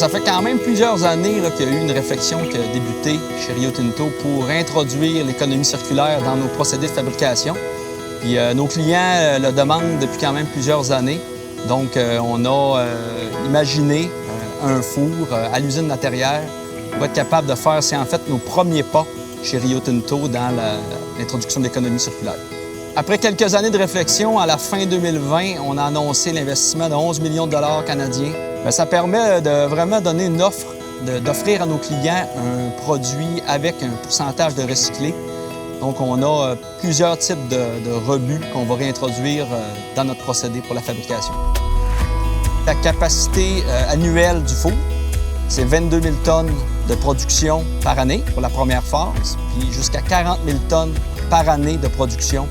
Ça fait quand même plusieurs années qu'il y a eu une réflexion qui a débuté chez Rio Tinto pour introduire l'économie circulaire dans nos procédés de fabrication. Puis nos clients le demandent depuis quand même plusieurs années. Donc on a imaginé un four à l'usine Laterrière pour être capable de faire, c'est en fait nos premiers pas chez Rio Tinto dans l'introduction de l'économie circulaire. Après quelques années de réflexion, à la fin 2020, on a annoncé l'investissement de 11 millions de dollars canadiens. Bien, ça permet de vraiment donner une offre, d'offrir à nos clients un produit avec un pourcentage de recyclé. Donc, on a plusieurs types de rebuts qu'on va réintroduire dans notre procédé pour la fabrication. La capacité annuelle du four, c'est 22 000 tonnes de production par année pour la première phase, puis jusqu'à 40 000 tonnes par année de production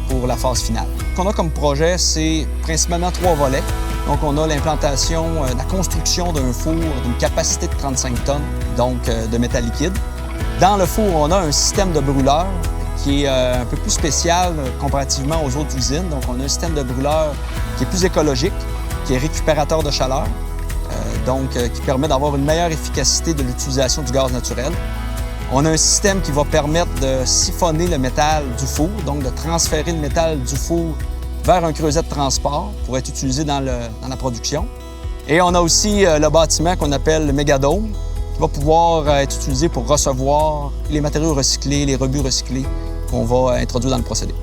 pour la phase finale. Ce qu'on a comme projet, c'est principalement 3 volets. Donc, on a l'implantation, la construction d'un four d'une capacité de 35 tonnes, donc de métal liquide. Dans le four, on a un système de brûleur qui est un peu plus spécial comparativement aux autres usines. Donc, on a un système de brûleur qui est plus écologique, qui est récupérateur de chaleur, qui permet d'avoir une meilleure efficacité de l'utilisation du gaz naturel. On a un système qui va permettre de siphonner le métal du four, donc de transférer le métal du four vers un creuset de transport pour être utilisé dans la production. Et on a aussi le bâtiment qu'on appelle le Mégadome, qui va pouvoir être utilisé pour recevoir les matériaux recyclés, les rebuts recyclés qu'on va introduire dans le procédé.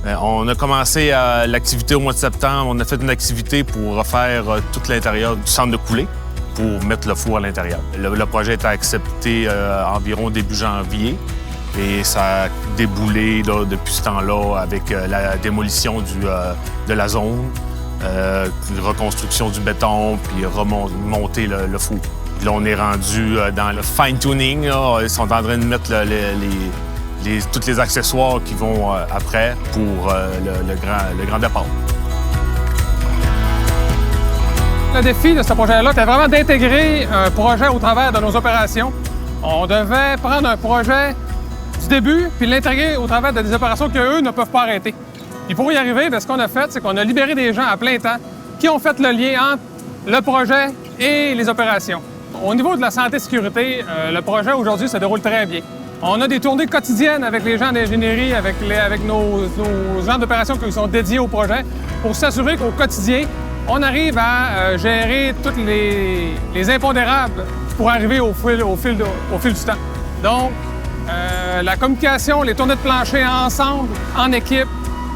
On a commencé l'activité au mois de septembre. On a fait une activité pour refaire tout l'intérieur du centre de coulée pour mettre le four à l'intérieur. Le projet a été accepté environ début janvier et ça a déboulé depuis ce temps-là avec la démolition de la zone, reconstruction du béton, puis remonter le four. Là, on est rendu dans le fine-tuning. Ils sont en train de mettre tous les accessoires qui vont après pour le grand départ. Le défi de ce projet-là, c'était vraiment d'intégrer un projet au travers de nos opérations. On devait prendre un projet du début puis l'intégrer au travers de des opérations qu'eux ne peuvent pas arrêter. Et pour y arriver, ce qu'on a fait, c'est qu'on a libéré des gens à plein temps qui ont fait le lien entre le projet et les opérations. Au niveau de la santé-sécurité, le projet aujourd'hui se déroule très bien. On a des tournées quotidiennes avec les gens d'ingénierie, avec nos gens d'opération qui sont dédiés au projet pour s'assurer qu'au quotidien, on arrive à gérer tous les impondérables pour arriver au fil du temps. Donc, la communication, les tournées de plancher ensemble, en équipe,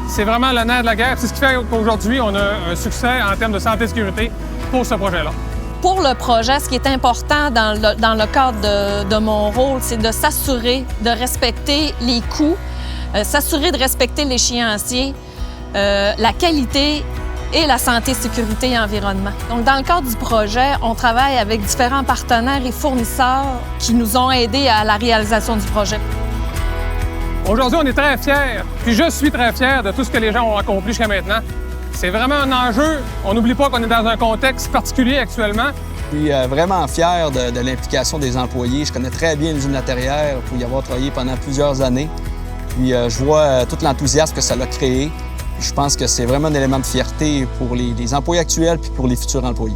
c'est vraiment le nerf de la guerre. C'est ce qui fait qu'aujourd'hui, on a un succès en termes de santé et sécurité pour ce projet-là. Pour le projet, ce qui est important dans le cadre de mon rôle, c'est de s'assurer de respecter les coûts, s'assurer de respecter l'échéancier, la qualité et la santé, sécurité et environnement. Donc, dans le cadre du projet, on travaille avec différents partenaires et fournisseurs qui nous ont aidés à la réalisation du projet. Aujourd'hui, on est très fiers, puis je suis très fier de tout ce que les gens ont accompli jusqu'à maintenant. C'est vraiment un enjeu. On n'oublie pas qu'on est dans un contexte particulier actuellement. Je suis vraiment fier de l'implication des employés. Je connais très bien l'usine Laterrière pour y avoir travaillé pendant plusieurs années. Puis je vois tout l'enthousiasme que ça a créé. Puis je pense que c'est vraiment un élément de fierté pour les employés actuels puis pour les futurs employés.